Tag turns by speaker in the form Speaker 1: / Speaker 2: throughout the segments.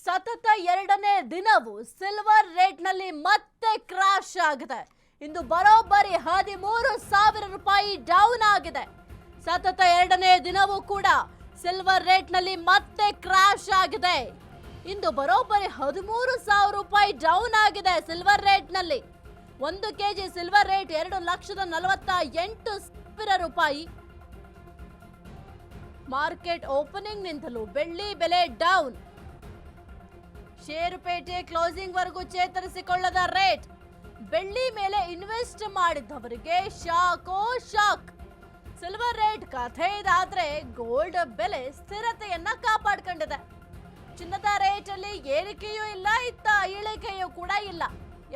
Speaker 1: ಸತತ ಎರಡನೇ ದಿನವೂ ಸಿಲ್ವರ್ ರೇಟ್ನಲ್ಲಿ ಮತ್ತೆ ಕ್ರಾಶ್ ಆಗಿದೆ. ಇಂದು ಬರೋಬ್ಬರಿ 13,000 ರೂಪಾಯಿ ಡೌನ್ ಆಗಿದೆ. ಸತತ ಎರಡನೇ ದಿನವೂ ಕೂಡ ಸಿಲ್ವರ್ ರೇಟ್ನಲ್ಲಿ ಮತ್ತೆ ಕ್ರಾಶ್ ಆಗಿದೆ. ಇಂದು ಬರೋಬ್ಬರಿ 13,000 ರೂಪಾಯಿ ಡೌನ್ ಆಗಿದೆ ಸಿಲ್ವರ್ ರೇಟ್ನಲ್ಲಿ. 1 ಕೆಜಿ ಸಿಲ್ವರ್ ರೇಟ್ 2,48,000 ರೂಪಾಯಿ. ಮಾರ್ಕೆಟ್ ಓಪನಿಂಗ್ ನಿಂದಲೂ ಬೆಳ್ಳಿ ಬೆಲೆ ಡೌನ್. ಷೇರುಪೇಟೆ ಕ್ಲೋಸಿಂಗ್ ವರೆಗೂ ಚೇತರಿಸಿಕೊಳ್ಳದ ರೇಟ್. ಬೆಳ್ಳಿ ಮೇಲೆ ಇನ್ವೆಸ್ಟ್ ಮಾಡಿದವರಿಗೆ ಶಾಕೋ ಶಾಕ್. ಸಿಲ್ವರ್ ರೇಟ್ ಕಥೆ ಇದಾದ್ರೆ ಗೋಲ್ಡ್ ಬೆಲೆ ಸ್ಥಿರತೆಯನ್ನ ಕಾಪಾಡಿಕೊಂಡಿದೆ. ಚಿನ್ನದ ರೇಟ್ ಅಲ್ಲಿ ಏರಿಕೆಯೂ ಇಲ್ಲ, ಇತ್ತ ಇಳಿಕೆಯೂ ಕೂಡ ಇಲ್ಲ,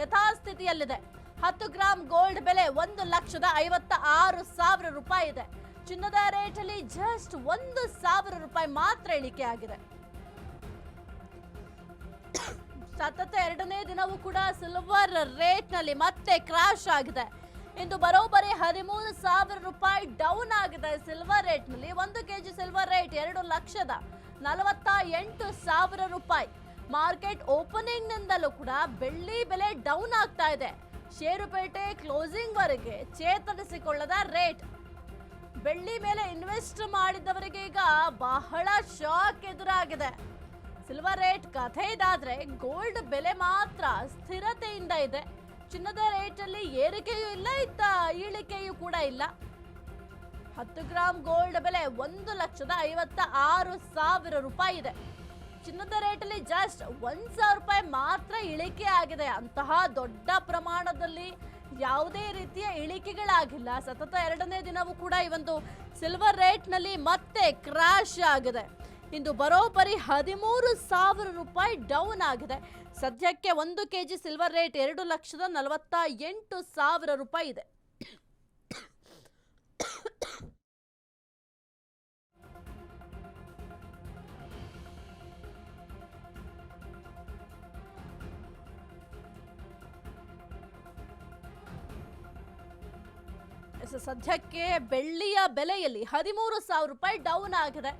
Speaker 1: ಯಥಾಸ್ಥಿತಿಯಲ್ಲಿದೆ. 10 ಗ್ರಾಂ ಗೋಲ್ಡ್ ಬೆಲೆ 1,56,000 ರೂಪಾಯಿ ಇದೆ. ಚಿನ್ನದ ರೇಟ್ ಅಲ್ಲಿ ಜಸ್ಟ್ 1,000 ರೂಪಾಯಿ ಮಾತ್ರ ಇಳಿಕೆ ಆಗಿದೆ. ಸತತ ಎರಡನೇ ದಿನವೂ ಕೂಡ ಸಿಲ್ವರ್ ರೇಟ್ ನಲ್ಲಿ ಮತ್ತೆ ಕ್ರಾಶ್ ಆಗಿದೆ. ಇಂದು ಬರೋಬ್ಬರಿ 13,000 ರೂಪಾಯಿ ಡೌನ್ ಆಗಿದೆ ಸಿಲ್ವರ್ ರೇಟ್ ನಲ್ಲಿ. 1 ಕೆಜಿ ಸಿಲ್ವರ್ ರೇಟ್ 2,48,000 ರೂಪಾಯಿ. ಮಾರ್ಕೆಟ್ ಓಪನಿಂಗ್ ನಿಂದಲೂ ಕೂಡ ಬೆಳ್ಳಿ ಬೆಲೆ ಡೌನ್ ಆಗ್ತಾ ಇದೆ. ಷೇರುಪೇಟೆ ಕ್ಲೋಸಿಂಗ್ ವರೆಗೆ ಚೇತರಿಸಿಕೊಳ್ಳದ ರೇಟ್. ಬೆಳ್ಳಿ ಮೇಲೆ ಇನ್ವೆಸ್ಟ್ ಮಾಡಿದವರಿಗೆ ಈಗ ಬಹಳ ಶಾಕ್ ಎದುರಾಗಿದೆ. ಸಿಲ್ವರ್ ರೇಟ್ ಕಥೆ ಇದಾದ್ರೆ ಗೋಲ್ಡ್ ಬೆಲೆ ಮಾತ್ರ ಸ್ಥಿರತೆಯಿಂದ ಇದೆ. ಚಿನ್ನದ ರೇಟ್ ಅಲ್ಲಿ ಏರಿಕೆಯೂ ಇಲ್ಲ, ಇತ್ತ ಇಳಿಕೆಯೂ ಕೂಡ ಇಲ್ಲ. 10 ಗ್ರಾಂ ಗೋಲ್ಡ್ ಬೆಲೆ 1,56,000 ರೂಪಾಯಿ ಇದೆ. ಚಿನ್ನದ ರೇಟ್ ಅಲ್ಲಿ ಜಸ್ಟ್ 1,000 ರೂಪಾಯಿ ಮಾತ್ರ ಇಳಿಕೆ ಆಗಿದೆ. ಅಂತಹ ದೊಡ್ಡ ಪ್ರಮಾಣದಲ್ಲಿ ಯಾವುದೇ ರೀತಿಯ ಇಳಿಕೆಗಳಾಗಿಲ್ಲ. ಸತತ ಎರಡನೇ ದಿನವೂ ಕೂಡ ಈ ಒಂದು ಸಿಲ್ವರ್ ರೇಟ್ ನಲ್ಲಿ ಮತ್ತೆ ಕ್ರಾಶ್ ಆಗಿದೆ. ಇಂದು ಬರೋಬ್ಬರಿ 13,000 ರೂಪಾಯಿ ಡೌನ್ ಆಗಿದೆ. ಸದ್ಯಕ್ಕೆ 1 ಕೆಜಿ ಸಿಲ್ವರ್ ರೇಟ್ 2,48,000 ರೂಪಾಯಿ ಇದೆ. ಸದ್ಯಕ್ಕೆ ಬೆಳ್ಳಿಯ ಬೆಲೆಯಲ್ಲಿ 13,000 ರೂಪಾಯಿ ಡೌನ್ ಆಗಿದೆ.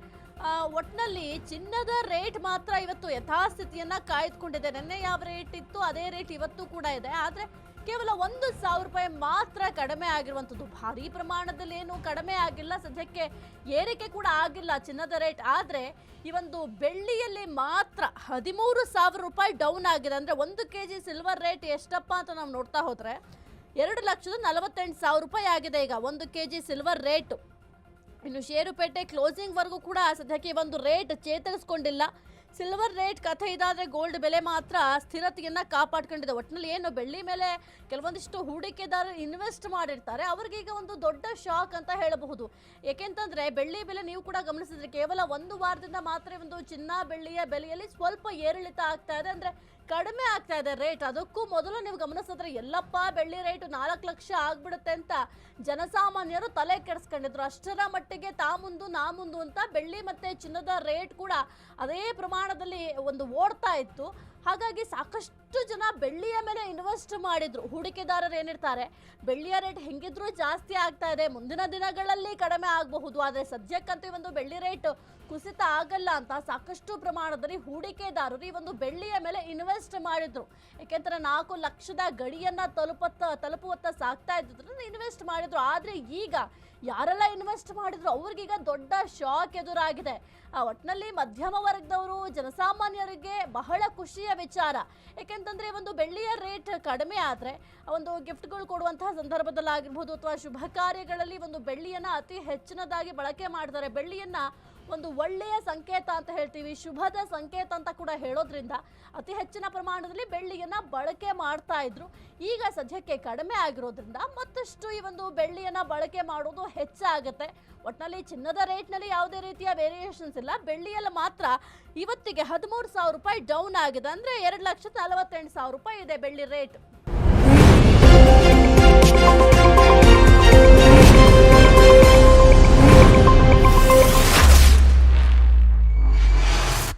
Speaker 1: ಒಟ್ಟಿನಲ್ಲಿ ಚಿನ್ನದ ರೇಟ್ ಮಾತ್ರ ಇವತ್ತು ಯಥಾಸ್ಥಿತಿಯನ್ನ ಕಾಯ್ದುಕೊಂಡಿದೆ. ನಿನ್ನೆ ಯಾವ ರೇಟ್ ಇತ್ತು ಅದೇ ರೇಟ್ ಇವತ್ತು ಕೂಡ ಇದೆ. ಆದ್ರೆ ಕೇವಲ 1,000 ರೂಪಾಯಿ ಮಾತ್ರ ಕಡಿಮೆ ಆಗಿರುವಂಥದ್ದು. ಭಾರಿ ಪ್ರಮಾಣದಲ್ಲಿ ಏನು ಕಡಿಮೆ ಆಗಿಲ್ಲ, ಸದ್ಯಕ್ಕೆ ಏರಿಕೆ ಕೂಡ ಆಗಿಲ್ಲ ಚಿನ್ನದ ರೇಟ್. ಆದ್ರೆ ಈ ಒಂದು ಬೆಳ್ಳಿಯಲ್ಲಿ ಮಾತ್ರ 13,000 ರೂಪಾಯಿ ಡೌನ್ ಆಗಿದೆ. ಅಂದ್ರೆ 1 ಕೆಜಿ ಸಿಲ್ವರ್ ರೇಟ್ ಎಷ್ಟಪ್ಪ ಅಂತ ನಾವು ನೋಡ್ತಾ ಹೋದ್ರೆ 2,48,000 ರೂಪಾಯಿ ಆಗಿದೆ ಈಗ 1 ಕೆಜಿ ಸಿಲ್ವರ್ ರೇಟ್. ಇನ್ನು ಷೇರುಪೇಟೆ ಕ್ಲೋಸಿಂಗ್ ವರೆಗೂ ಕೂಡ ಸದ್ಯಕ್ಕೆ ಒಂದು ರೇಟ್ ಚೇತರಿಸಿಕೊಂಡಿಲ್ಲ. ಸಿಲ್ವರ್ ರೇಟ್ ಕಥೆ ಇದಾದ್ರೆ ಗೋಲ್ಡ್ ಬೆಲೆ ಮಾತ್ರ ಸ್ಥಿರತೆಯನ್ನ ಕಾಪಾಡ್ಕೊಂಡಿದೆ. ಒಟ್ಟಿನಲ್ಲಿ ಏನು ಬೆಳ್ಳಿ ಮೇಲೆ ಕೆಲವೊಂದಿಷ್ಟು ಹೂಡಿಕೆದಾರರು ಇನ್ವೆಸ್ಟ್ ಮಾಡಿರ್ತಾರೆ, ಅವ್ರಿಗೆ ಈಗ ಒಂದು ದೊಡ್ಡ ಶಾಕ್ ಅಂತ ಹೇಳಬಹುದು. ಏಕೆಂತಂದ್ರೆ ಬೆಳ್ಳಿ ಬೆಲೆ ನೀವು ಕೂಡ ಗಮನಿಸಿದ್ರೆ ಕೇವಲ 1 ವಾರದಿಂದ ಮಾತ್ರ ಒಂದು ಚಿನ್ನ ಬೆಳ್ಳಿಯ ಬೆಲೆಯಲ್ಲಿ ಸ್ವಲ್ಪ ಏರಿಳಿತ ಆಗ್ತಾ ಇದೆ, ಅಂದ್ರೆ ಕಡಿಮೆ ಆಗ್ತಾ ಇದೆ ರೇಟ್. ಅದಕ್ಕೂ ಮೊದಲು ನೀವು ಗಮನಿಸಿದ್ರೆ ಎಲ್ಲಪ್ಪ ಬೆಳ್ಳಿ ರೇಟ್ 4 ಲಕ್ಷ ಆಗ್ಬಿಡುತ್ತೆ ಅಂತ ಜನಸಾಮಾನ್ಯರು ತಲೆ ಕೆಡಿಸ್ಕೊಂಡಿದ್ರು. ಅಷ್ಟರ ಮಟ್ಟಿಗೆ ತಾ ಮುಂದು ನಾ ಮುಂದು ಅಂತ ಬೆಳ್ಳಿ ಮತ್ತೆ ಚಿನ್ನದ ರೇಟ್ ಕೂಡ ಅದೇ ಪ್ರಮಾಣದಲ್ಲಿ ಒಂದು ಓಡ್ತಾ ಇತ್ತು. ಹಾಗಾಗಿ ಸಾಕಷ್ಟು ಜನ ಬೆಳ್ಳಿಯ ಮೇಲೆ ಇನ್ವೆಸ್ಟ್ ಮಾಡಿದ್ರು. ಹೂಡಿಕೆದಾರರು ಏನಿರ್ತಾರೆ, ಬೆಳ್ಳಿಯ ರೇಟ್ ಹೆಂಗಿದ್ರು ಜಾಸ್ತಿ ಆಗ್ತಾ ಇದೆ, ಮುಂದಿನ ದಿನಗಳಲ್ಲಿ ಕಡಿಮೆ ಆಗಬಹುದು, ಆದರೆ ಸದ್ಯಕ್ಕಂತೂ ಒಂದು ಬೆಳ್ಳಿ ರೇಟ್ ಕುಸಿತ ಆಗಲ್ಲ ಅಂತ ಸಾಕಷ್ಟು ಪ್ರಮಾಣದಲ್ಲಿ ಹೂಡಿಕೆದಾರರು ಈ ಒಂದು ಬೆಳ್ಳಿಯ ಮೇಲೆ ಇನ್ವೆಸ್ಟ್ ಮಾಡಿದ್ರು. ಯಾಕೆಂದ್ರೆ 4 ಲಕ್ಷದ ಗಡಿಯನ್ನ ತಲುಪುವತ್ತ ಸಾಗ್ತಾ ಇದ್ದಿದ್ರು ಇನ್ವೆಸ್ಟ್ ಮಾಡಿದ್ರು. ಆದ್ರೆ ಈಗ ಯಾರೆಲ್ಲ ಇನ್ವೆಸ್ಟ್ ಮಾಡಿದ್ರು ಅವ್ರಿಗೀಗ ದೊಡ್ಡ ಶಾಕ್ ಎದುರಾಗಿದೆ. ಒಟ್ಟಿನಲ್ಲಿ ಮಧ್ಯಮ ವರ್ಗದವರು, ಜನಸಾಮಾನ್ಯರಿಗೆ ಬಹಳ ಖುಷಿಯ ವಿಚಾರ. ಯಾಕೆಂತಂದ್ರೆ ಒಂದು ಬೆಳ್ಳಿಯ ರೇಟ್ ಕಡಿಮೆ ಆದ್ರೆ ಒಂದು ಗಿಫ್ಟ್ಗಳು ಕೊಡುವಂತಹ ಸಂದರ್ಭದಲ್ಲಾಗಿರ್ಬೋದು ಅಥವಾ ಶುಭ ಕಾರ್ಯಗಳಲ್ಲಿ ಒಂದು ಬೆಳ್ಳಿಯನ್ನ ಅತಿ ಹೆಚ್ಚಿನದಾಗಿ ಬಳಕೆ ಮಾಡ್ತಾರೆ. ಬೆಳ್ಳಿಯನ್ನ ಒಂದು ಒಳ್ಳೆಯ ಸಂಕೇತ ಅಂತ ಹೇಳ್ತೀವಿ, ಶುಭದ ಸಂಕೇತ ಅಂತ ಕೂಡ ಹೇಳೋದ್ರಿಂದ ಅತಿ ಹೆಚ್ಚಿನ ಪ್ರಮಾಣದಲ್ಲಿ ಬೆಳ್ಳಿಯನ್ನ ಬಳಕೆ ಮಾಡ್ತಾ ಇದ್ರು. ಈಗ ಸದ್ಯಕ್ಕೆ ಕಡಿಮೆ ಆಗಿರೋದ್ರಿಂದ ಮತ್ತಷ್ಟು ಈ ಒಂದು ಬೆಳ್ಳಿಯನ್ನ ಬಳಕೆ ಮಾಡೋದು ಹೆಚ್ಚಾಗುತ್ತೆ. ಒಟ್ಟಿನಲ್ಲಿ ಚಿನ್ನದ ರೇಟ್ನಲ್ಲಿ ಯಾವುದೇ ರೀತಿಯ ವೇರಿಯೇಷನ್ಸ್ ಇಲ್ಲ. ಬೆಳ್ಳಿಯಲ್ಲಿ ಮಾತ್ರ ಇವತ್ತಿಗೆ 13,000 ರೂಪಾಯಿ ಡೌನ್ ಆಗಿದೆ. ಅಂದ್ರೆ 2,48,000 ರೂಪಾಯಿ ಇದೆ ಬೆಳ್ಳಿ ರೇಟ್.